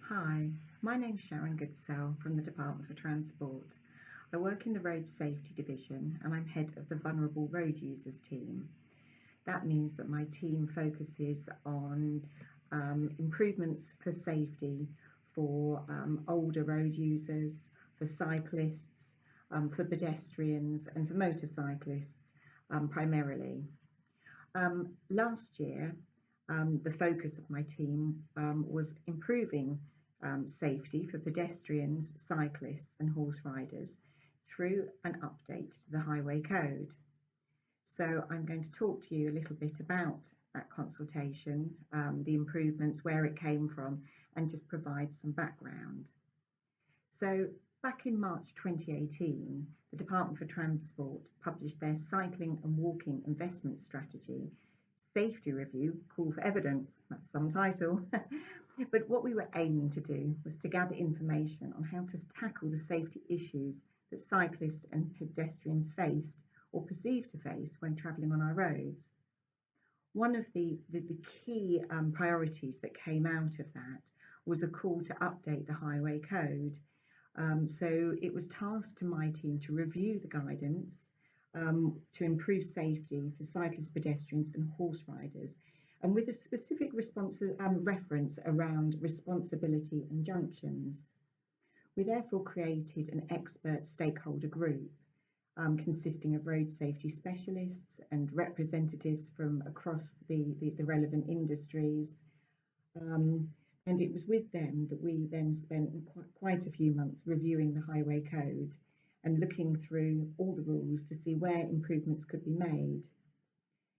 Hi, my name's Sharon Goodsell from the Department for Transport. I work in the Road Safety Division and I'm head of the Vulnerable Road Users team. That means that my team focuses on improvements for safety for older road users, for cyclists, for pedestrians and for motorcyclists primarily. Last year, the focus of my team was improving safety for pedestrians, cyclists and horse riders through an update to the Highway Code. So I'm going to talk to you a little bit about that consultation, the improvements, where it came from, and just provide some background. So back in March 2018, the Department for Transport published their Cycling and Walking Investment Strategy Safety Review, Call for Evidence. That's some title. But what we were aiming to do was to gather information on how to tackle the safety issues that cyclists and pedestrians faced or perceived to face when travelling on our roads. One of the key priorities that came out of that was a call to update the Highway Code. So it was tasked to my team to review the guidance to improve safety for cyclists, pedestrians and horse riders, and with a specific reference around responsibility injunctions. We therefore created an expert stakeholder group consisting of road safety specialists and representatives from across the relevant industries. And it was with them that we then spent quite a few months reviewing the Highway Code and looking through all the rules to see where improvements could be made.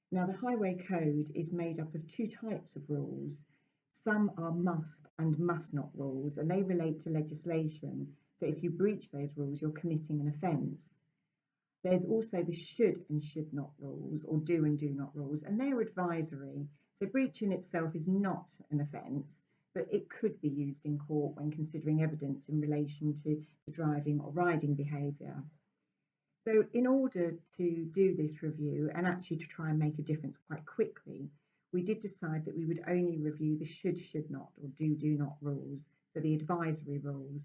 Now, the Highway Code is made up of two types of rules. Some are must and must not rules, and they relate to legislation. So if you breach those rules, you're committing an offence. There's also the should and should not rules, or do and do not rules, and they're advisory. So breach in itself is not an offence, but it could be used in court when considering evidence in relation to driving or riding behaviour. So in order to do this review and actually to try and make a difference quite quickly, we did decide that we would only review the should not or do not rules, so the advisory rules.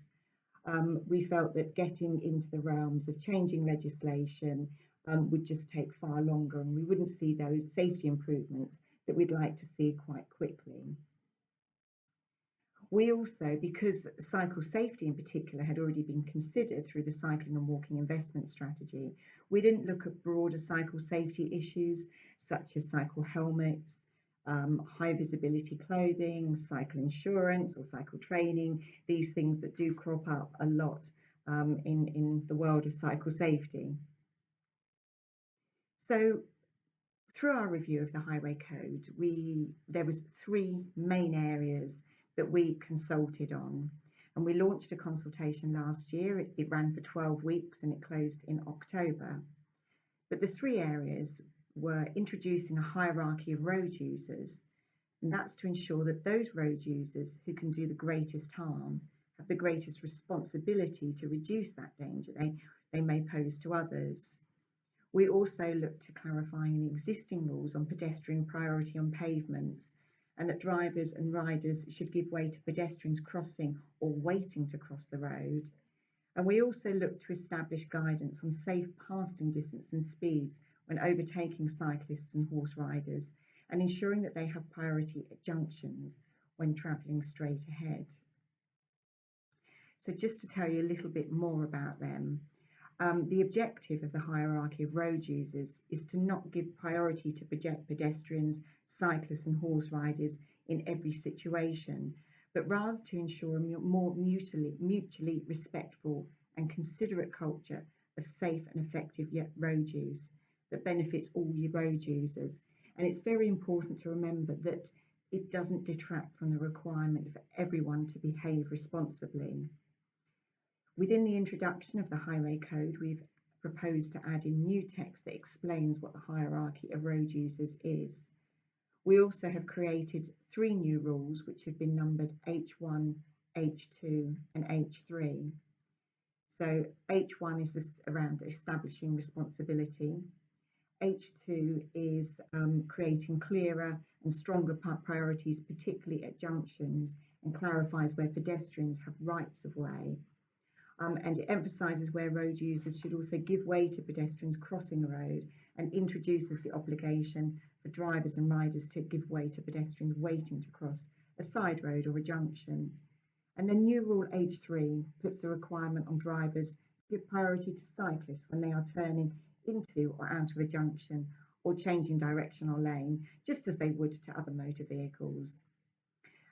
We felt that getting into the realms of changing legislation would just take far longer, and we wouldn't see those safety improvements that we'd like to see quite quickly. We also, because cycle safety in particular had already been considered through the cycling and walking investment strategy, we didn't look at broader cycle safety issues such as cycle helmets, high visibility clothing, cycle insurance or cycle training, these things that do crop up a lot in the world of cycle safety. So through our review of the Highway Code, there was three main areas that we consulted on, and we launched a consultation last year. It ran for 12 weeks and it closed in October. But the three areas were introducing a hierarchy of road users, and that's to ensure that those road users who can do the greatest harm have the greatest responsibility to reduce that danger they may pose to others. We also looked to clarifying the existing rules on pedestrian priority on pavements, and that drivers and riders should give way to pedestrians crossing or waiting to cross the road. And we also looked to establish guidance on safe passing distance and speeds when overtaking cyclists and horse riders, and ensuring that they have priority at junctions when travelling straight ahead. So just to tell you a little bit more about them, the objective of the hierarchy of road users is to not give priority to pedestrians, cyclists and horse riders in every situation, but rather to ensure a more mutually respectful and considerate culture of safe and effective road use that benefits all road users. And it's very important to remember that it doesn't detract from the requirement for everyone to behave responsibly. Within the introduction of the Highway Code, we've proposed to add in new text that explains what the hierarchy of road users is. We also have created three new rules which have been numbered H1, H2 and H3. So H1 is around establishing responsibility, H2 is creating clearer and stronger priorities, particularly at junctions, and clarifies where pedestrians have rights of way. And it emphasises where road users should also give way to pedestrians crossing the road, and introduces the obligation for drivers and riders to give way to pedestrians waiting to cross a side road or a junction. And then new rule H3 puts a requirement on drivers to give priority to cyclists when they are turning into or out of a junction or changing direction or lane, just as they would to other motor vehicles.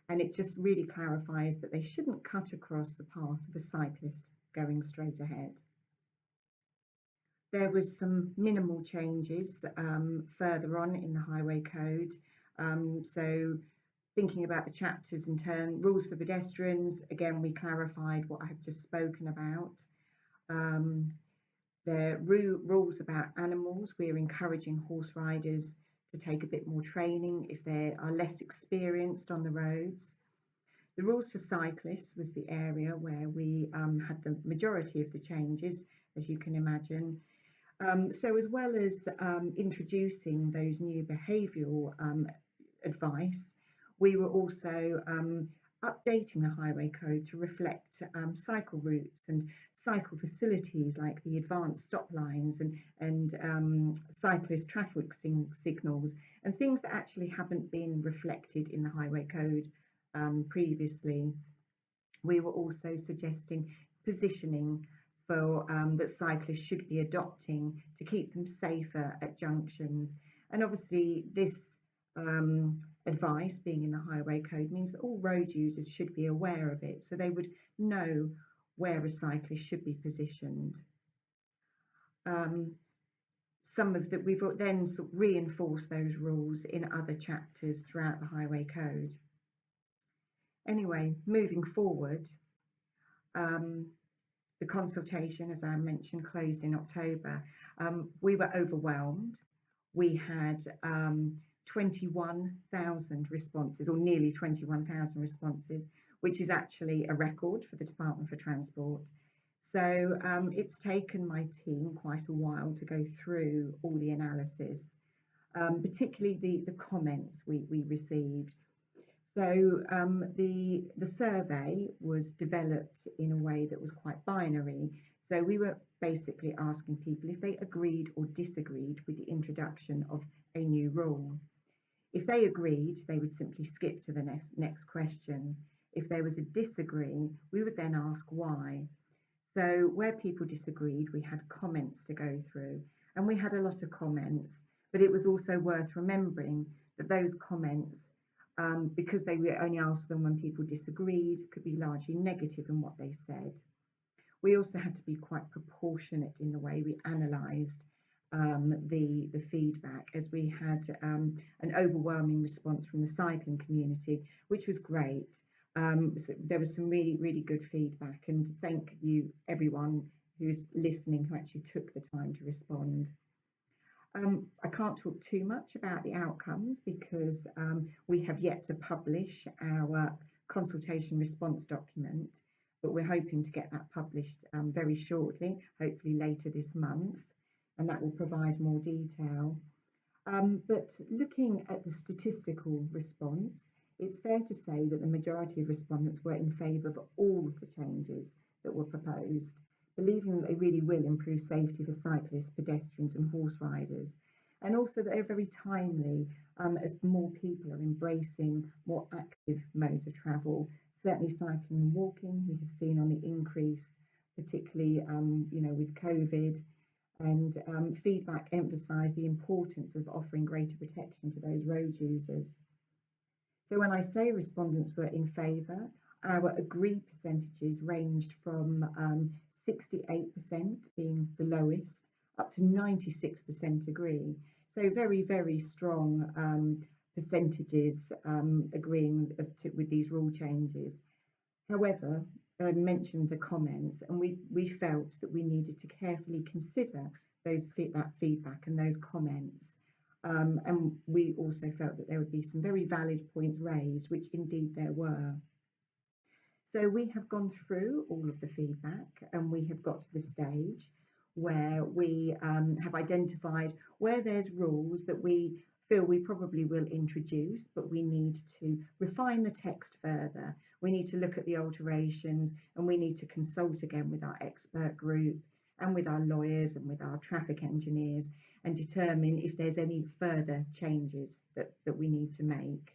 And it just really clarifies that they shouldn't cut across the path of a cyclist going straight ahead. There was some minimal changes further on in the highway code. So thinking about the chapters in turn, rules for pedestrians, again, we clarified what I have just spoken about. The rules about animals, we're encouraging horse riders to take a bit more training if they are less experienced on the roads. The rules for cyclists was the area where we had the majority of the changes, as you can imagine. So as well as introducing those new behavioural advice, we were also updating the highway code to reflect cycle routes and cycle facilities like the advanced stop lines and cyclist traffic signals, and things that actually haven't been reflected in the highway code previously. We were also suggesting positioning for that cyclists should be adopting to keep them safer at junctions. And obviously this advice being in the highway code means that all road users should be aware of it, so they would know where a cyclist should be positioned. Some of that we've then sort of reinforced those rules in other chapters throughout the highway code. Anyway, moving forward, the consultation, as I mentioned, closed in October. We were overwhelmed. We had 21,000 responses, or nearly 21,000 responses, which is actually a record for the Department for Transport. So it's taken my team quite a while to go through all the analysis, particularly the comments we received. So the survey was developed in a way that was quite binary. So we were basically asking people if they agreed or disagreed with the introduction of a new rule. If they agreed, they would simply skip to the next question. If there was a disagree, we would then ask why. So where people disagreed, we had comments to go through, and we had a lot of comments, but it was also worth remembering that those comments, because they were only asked them when people disagreed, could be largely negative in what they said. We also had to be quite proportionate in the way we analysed the feedback, as we had an overwhelming response from the cycling community, which was great. So there was some really good feedback, and thank you everyone who's listening who actually took the time to respond. I can't talk too much about the outcomes because we have yet to publish our consultation response document, but we're hoping to get that published very shortly, hopefully later this month, and that will provide more detail. But looking at the statistical response, it's fair to say that the majority of respondents were in favour of all of the changes that were proposed, believing that they really will improve safety for cyclists, pedestrians and horse riders, and also that they're very timely as more people are embracing more active modes of travel. Certainly cycling and walking, we have seen on the increase, particularly with COVID, and feedback emphasised the importance of offering greater protection to those road users. So when I say respondents were in favour, our agree percentages ranged from 68% being the lowest up to 96% agree. So very strong percentages agreeing with these rule changes. However, I mentioned the comments, and we felt that we needed to carefully consider that feedback and those comments. And we also felt that there would be some very valid points raised, which indeed there were. So we have gone through all of the feedback and we have got to the stage where we have identified where there's rules that we feel we probably will introduce, but we need to refine the text further. We need to look at the alterations, and we need to consult again with our expert group and with our lawyers and with our traffic engineers and determine if there's any further changes that we need to make.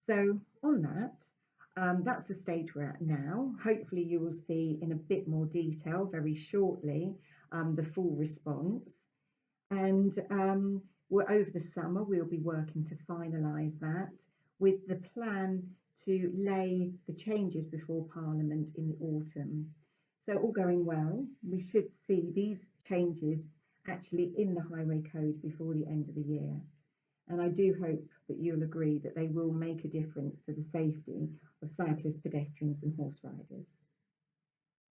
So on that, that's the stage we're at now. Hopefully you will see in a bit more detail very shortly the full response. And we're over the summer, we'll be working to finalise that with the plan to lay the changes before Parliament in the autumn. So all going well, we should see these changes actually in the Highway Code before the end of the year. And I do hope that you'll agree that they will make a difference to the safety of cyclists, pedestrians and horse riders.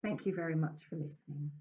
Thank you very much for listening.